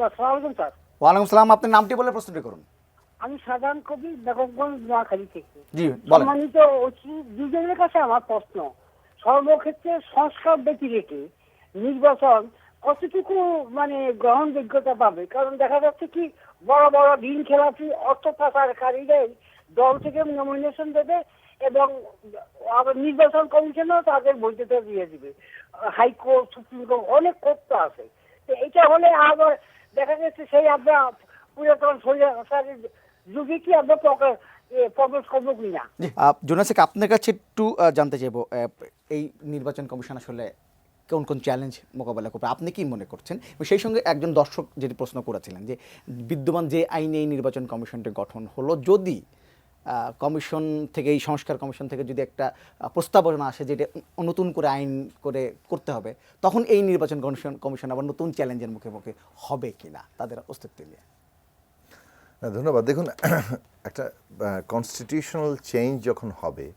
আসসালামু আলাইকুম স্যার। ওয়ালাইকুম সালাম। আপনার নামটি বলে প্রশ্নটি করুন। আমি সাধারণ কবি বেগমগঞ্জ নোয়াখালী থেকে। জি বলেন। সম্মানিত দুজনের কাছে আমার প্রশ্ন, সর্বক্ষেত্রে সংস্কার ব্যতি রেখে নির্বাচন কতটুকু মানে গ্রহণযোগ্যতা পাবে? কারণ দেখা যাচ্ছে কি বড় বড় ঋণ খেলাপি অর্থ পাচারকারীরাই দল থেকে নমিনেশন দেবে এবং আবার নির্বাচন কমিশনও তাদের বৈধতা দিয়ে দিবে। হাইকোর্ট, সুপ্রিম কোর্ট অনেক কোর্ট তো আছে। তো এটা হলে আবার দেখা যাচ্ছে সেই আমরা পুরাতন সরকারের যুগে কি আমরা প্রবেশ করবো কিনা। জি জোনাস শেখ, আপনার কাছে একটু জানতে চাইবো এই নির্বাচন কমিশন আসলে কোন কোন চ্যালেঞ্জ মোকাবেলা করবে আপনি কি মনে করছেন? এবং সেই সঙ্গে একজন দর্শক যেটি প্রশ্ন করেছিলেন যে বিদ্যমান যে আইনে এই নির্বাচন কমিশনটি গঠন হলো, যদি কমিশন থেকে, এই সংস্কার কমিশন থেকে যদি একটা প্রস্তাবনা আসে যেটা নতুন করে আইন করে করতে হবে, তখন এই নির্বাচন কমিশন আবার নতুন চ্যালেঞ্জের মুখে মুখে হবে কিনা তাদের অস্তিত্ব নিয়ে। ধন্যবাদ। দেখুন, একটা কনস্টিটিউশনাল চেঞ্জ যখন হবে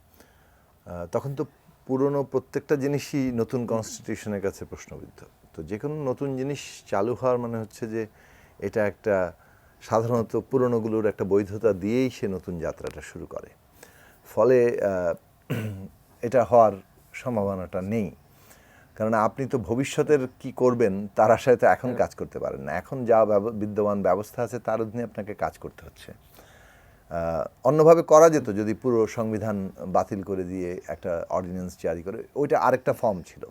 তখন তো পুরনো প্রত্যেকটা জিনিসই নতুন কনস্টিটিউশনের কাছে প্রশ্নবিদ্ধ। তো যে কোনো নতুন জিনিস চালু হওয়ার মানে হচ্ছে যে এটা একটা সাধারণত পুরনোগুলোর একটা বৈধতা দিয়েই সে নতুন যাত্রাটা শুরু করে, ফলে এটা হওয়ার সম্ভাবনাটা নেই। কারণ আপনি তো ভবিষ্যতের কি করবেন তার আশায় তো এখন কাজ করতে পারেন না। এখন যা বিদ্যমান ব্যবস্থা আছে তার অধীনে আপনাকে কাজ করতে হচ্ছে। অন্যভাবে করা যেত যদি পুরো সংবিধান বাতিল করে দিয়ে একটা অর্ডিন্যান্স জারি করে, ওইটা আরেকটা ফর্ম ছিল।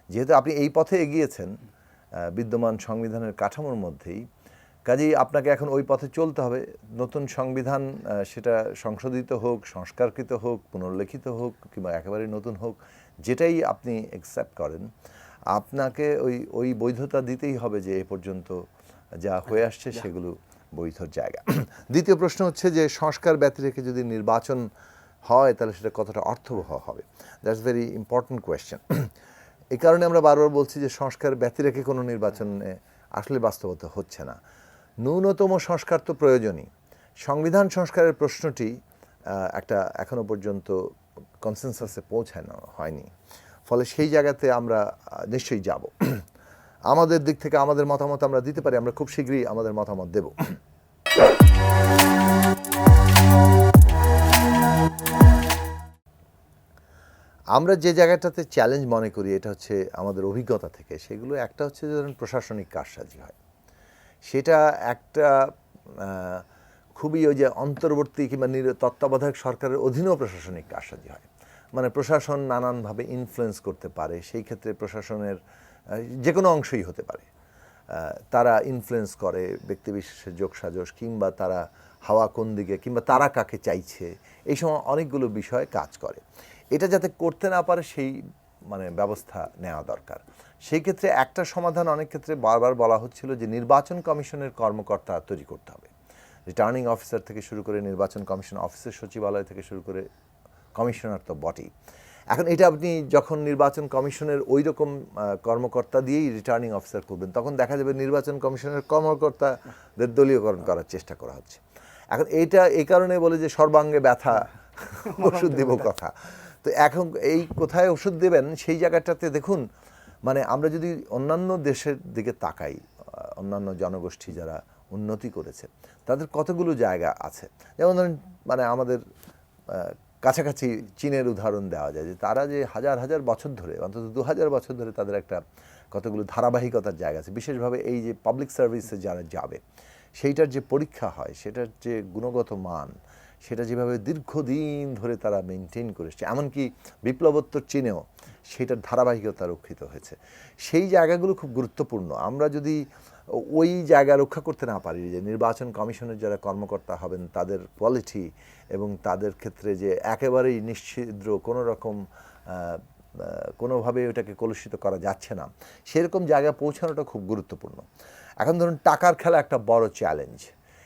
যেহেতু আপনি এই পথে এগিয়েছেন বিদ্যমান সংবিধানের কাঠামোর মধ্যেই, কাজেই আপনাকে এখন ওই পথে চলতে হবে। নতুন সংবিধান সেটা সংশোধিত হোক, সংস্কারকৃত হোক, পুনর্লিখিত হোক কিংবা একেবারে নতুন হোক, যেটাই আপনি অ্যাকসেপ্ট করেন, আপনাকে ওই বৈধতা দিতেই হবে যে এ পর্যন্ত যা হয়ে আসছে সেগুলো বৈধর জায়গা। দ্বিতীয় প্রশ্ন হচ্ছে যে সংস্কার ব্যতি রেখে যদি নির্বাচন হয় তাহলে সেটা কতটা অর্থবহ হবে। That's very important question. এই কারণে আমরা বারবার বলছি যে সংস্কার ব্যতি রেখে কোনো নির্বাচনে আসলে বাস্তবতা হচ্ছে না। ন্যূনতম সংস্কার তো প্রয়োজনই। সংবিধান সংস্কারের প্রশ্নটি একটা এখনো পর্যন্ত কনসেনসাসে পৌঁছানো হয়নি, ফলে সেই জায়গাতে আমরা নিশ্চয়ই যাব। আমাদের দিক থেকে আমাদের মতামত আমরা দিতে পারি, আমরা খুব শীঘ্রই আমাদের মতামত দেব। আমরা যে জায়গাটাতে চ্যালেঞ্জ মনে করি, এটা হচ্ছে আমাদের অভিজ্ঞতা থেকে, সেগুলো একটা হচ্ছে ধরুন প্রশাসনিক কারসাজি হয়, সেটা একটা খুবই ওই যে অন্তর্বর্তী কিংবা তত্ত্বাবধায়ক সরকারের অধীনেও প্রশাসনিক কারসাজি হয়। মানে প্রশাসন নানানভাবে ইনফ্লুয়েন্স করতে পারে, সেই ক্ষেত্রে প্রশাসনের যে কোনো অংশই হতে পারে, তারা ইনফ্লুয়েন্স করে ব্যক্তিবিশেষের যোগসাজশ কিংবা তারা হাওয়া কোন দিকে কিংবা তারা কাকে চাইছে, এই সময় অনেকগুলো বিষয় কাজ করে। এটা যাতে করতে না পারে সেই মানে ব্যবস্থা নেওয়া দরকার। সেই ক্ষেত্রে একটা সমাধান অনেক ক্ষেত্রে বারবার বলা হচ্ছিল যে নির্বাচন কমিশনের কর্মকর্তা তৈরি করতে হবে। রিটার্নিং অফিসার থেকে শুরু করে নির্বাচন কমিশন অফিসের সচিবালয় থেকে শুরু করে কমিশনার তো বটেই। এখন এটা আপনি যখন নির্বাচন কমিশনের ওই রকম কর্মকর্তা দিয়েই রিটার্নিং অফিসার করবেন, তখন দেখা যাবে নির্বাচন কমিশনের কর্মকর্তাদের দলীয়করণ করার চেষ্টা করা হচ্ছে। এখন এইটা এই কারণে বলে যে সর্বাঙ্গে ব্যথা ওষুধ দেব কথা। তো এখন এই কোথায় ওষুধ দেবেন সেই জায়গাটাতে দেখুন, মানে আমরা যদি অন্যান্য দেশের দিকে তাকাই, অন্যান্য জনগোষ্ঠী যারা উন্নতি করেছে তাদের কতগুলো জায়গা আছে। যেমন ধরেন মানে আমাদের কাছাকাছি চীনের উদাহরণ দেওয়া যায় যে তারা যে হাজার হাজার বছর ধরে, অন্তত 2000 বছর ধরে তাদের একটা কতগুলো ধারাবাহিকতার জায়গা আছে। বিশেষভাবে এই যে পাবলিক সার্ভিসে যারা যাবে সেইটার যে পরীক্ষা হয়, সেটার যে গুণগত মান, সেটা যেভাবে দীর্ঘদিন ধরে তারা মেনটেন করেছে, এমনকি বিপ্লবোত্তর চীনেও সেটার ধারাবাহিকতা রক্ষিত হয়েছে। সেই জায়গাগুলো খুব গুরুত্বপূর্ণ। আমরা যদি ওই জায়গা রক্ষা করতে না পারি, যে নির্বাচন কমিশনের যারা কর্মকর্তা হবেন তাদের কোয়ালিটি এবং তাদের ক্ষেত্রে যে একেবারেই নিশ্ছিদ্র কোনো রকম কোনোভাবে ওটাকে কলুষিত করা যাচ্ছে না, সেরকম জায়গায় পৌঁছানোটা খুব গুরুত্বপূর্ণ। এখন ধরুন টাকার খেলা একটা বড় চ্যালেঞ্জ।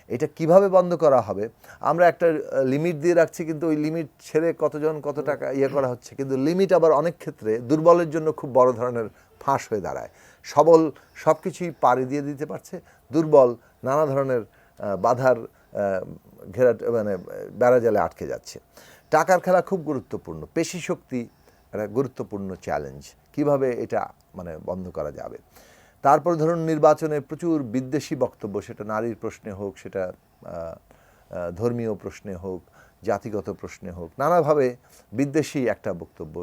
এটা কিভাবে বন্ধ করা হবে? আমরা একটা লিমিট দিয়ে রাখছি, কিন্তু ওই লিমিট ছেড়ে কতজন কত টাকা করা হচ্ছে, কিন্তু লিমিট আবার অনেক ক্ষেত্রে দুর্বলের জন্য খুব বড় ধরনের ফাঁস হয়ে দাঁড়ায়। সবল সব কিছুই পাড়ি দিয়ে দিতে পারছে, দুর্বল নানা ধরনের বাধার ঘেরা মানে বেড়াজালে আটকে যাচ্ছে। টাকার খেলা খুব গুরুত্বপূর্ণ, পেশি শক্তি একটা গুরুত্বপূর্ণ চ্যালেঞ্জ। কিভাবে এটা মানে বন্ধ করা যাবে? তারপর ধরুন নির্বাচনে প্রচুর বিদ্বেষী বক্তব্য, সেটা নারীর প্রশ্নে হোক, সেটা ধর্মীয় প্রশ্নে হোক, জাতিগত প্রশ্নে হোক, নানাভাবে বিদ্বেষী একটা বক্তব্য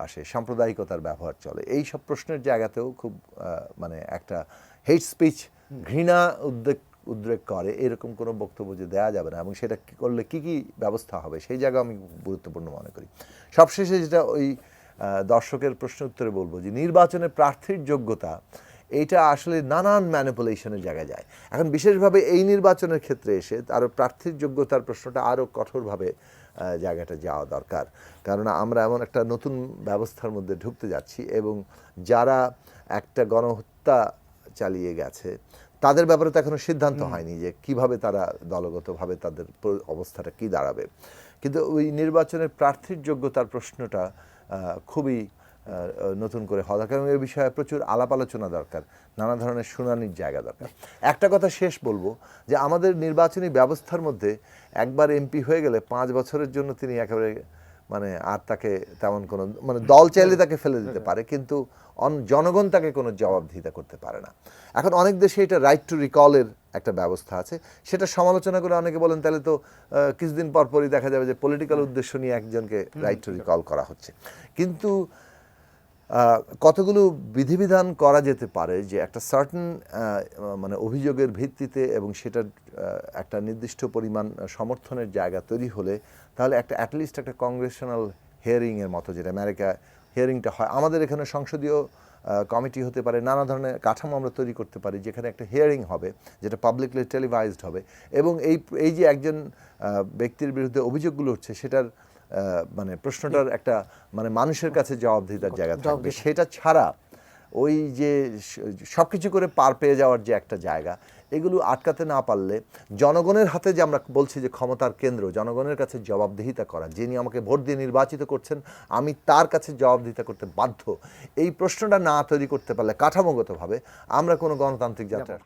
আসে, সাম্প্রদায়িকতার ব্যবহার চলে। এই সব প্রশ্নের জায়গাতেও খুব মানে একটা হেট স্পিচ, ঘৃণা উদ্রেক করে এরকম কোনো বক্তব্য যে দেওয়া যাবে না, এবং সেটা করলে কি কি ব্যবস্থা হবে সেই জায়গা আমি গুরুত্বপূর্ণ মনে করি। সবশেষে যেটা ওই দর্শকের প্রশ্ন উত্তরে বলবো যে নির্বাচনে প্রার্থীর যোগ্যতা এইটা আসলে নানান ম্যানিপুলেশনের জায়গায় যায়। এখন বিশেষভাবে এই নির্বাচনের ক্ষেত্রে এসে আরও প্রার্থীর যোগ্যতার প্রশ্নটা আরও কঠোরভাবে জায়গাটা যাওয়া দরকার, কারণ আমরা এমন একটা নতুন ব্যবস্থার মধ্যে ঢুকতে যাচ্ছি এবং যারা একটা গণহত্যা চালিয়ে গেছে তাদের ব্যাপারে তো এখনো সিদ্ধান্ত হয়নি যে কিভাবে তারা দলগতভাবে তাদের অবস্থাটা কি দাঁড়াবে। কিন্তু ওই নির্বাচনের প্রার্থীর যোগ্যতার প্রশ্নটা খুবই নতুন করে হওয়া দরকার এবং এই বিষয়ে প্রচুর আলাপ আলোচনা দরকার, নানা ধরনের শুনানির জায়গা দরকার। একটা কথা শেষ বলবো যে আমাদের নির্বাচনী ব্যবস্থার মধ্যে একবার এমপি হয়ে গেলে 5 বছরের জন্য তিনি একেবারে মানে আর তাকে তেমন কোনো মানে দল চাইলে তাকে ফেলে দিতে পারে, কিন্তু জনগণ তাকে কোনো জবাবদিহিতা করতে পারে না। এখন অনেক দেশে এটা রাইট টু রিকলের একটা ব্যবস্থা আছে, সেটা সমালোচনা করে অনেকে বলেন তাহলে তো কিছুদিন পরপরই দেখা যাবে যে পলিটিক্যাল উদ্দেশ্য নিয়ে একজনকে রাইট টু রিকল করা হচ্ছে। কিন্তু কতগুলো বিধিবিধান করা যেতে পারে যে একটা সার্টেন মানে অভিযোগের ভিত্তিতে এবং সেটার একটা নির্দিষ্ট পরিমাণ সমর্থনের জায়গা তৈরি হলে তাহলে একটা অ্যাটলিস্ট একটা কংগ্রেশনাল হিয়ারিংয়ের মতো, যেটা আমেরিকা হিয়ারিংটা হয়, আমাদের এখানে সংসদীয় কমিটি হতে পারে, নানা ধরনের কাঠামো আমরা তৈরি করতে পারি যেখানে একটা হিয়ারিং হবে যেটা পাবলিকলি টেলিভাইজড হবে এবং এই যে একজন ব্যক্তির বিরুদ্ধে অভিযোগগুলো উঠছে সেটার মানে প্রশ্নটার একটা মানে মানুষের কাছে জবাবদিহিতার জায়গা থাকবে। সেটা ছাড়া ওই যে সব কিছু করে পার পেয়ে যাওয়ার যে একটা জায়গা, এগুলো আটকাতে না পারলে জনগণের হাতে যে আমরা বলছি যে ক্ষমতার কেন্দ্র, জনগণের কাছে জবাবদিহিতা করা, যিনি আমাকে ভোট দিয়ে নির্বাচিত করছেন আমি তার কাছে জবাবদিহিতা করতে বাধ্য, এই প্রশ্নটা না তৈরি করতে পারলে কাঠামোগতভাবে আমরা কোনো গণতান্ত্রিক যাত্রা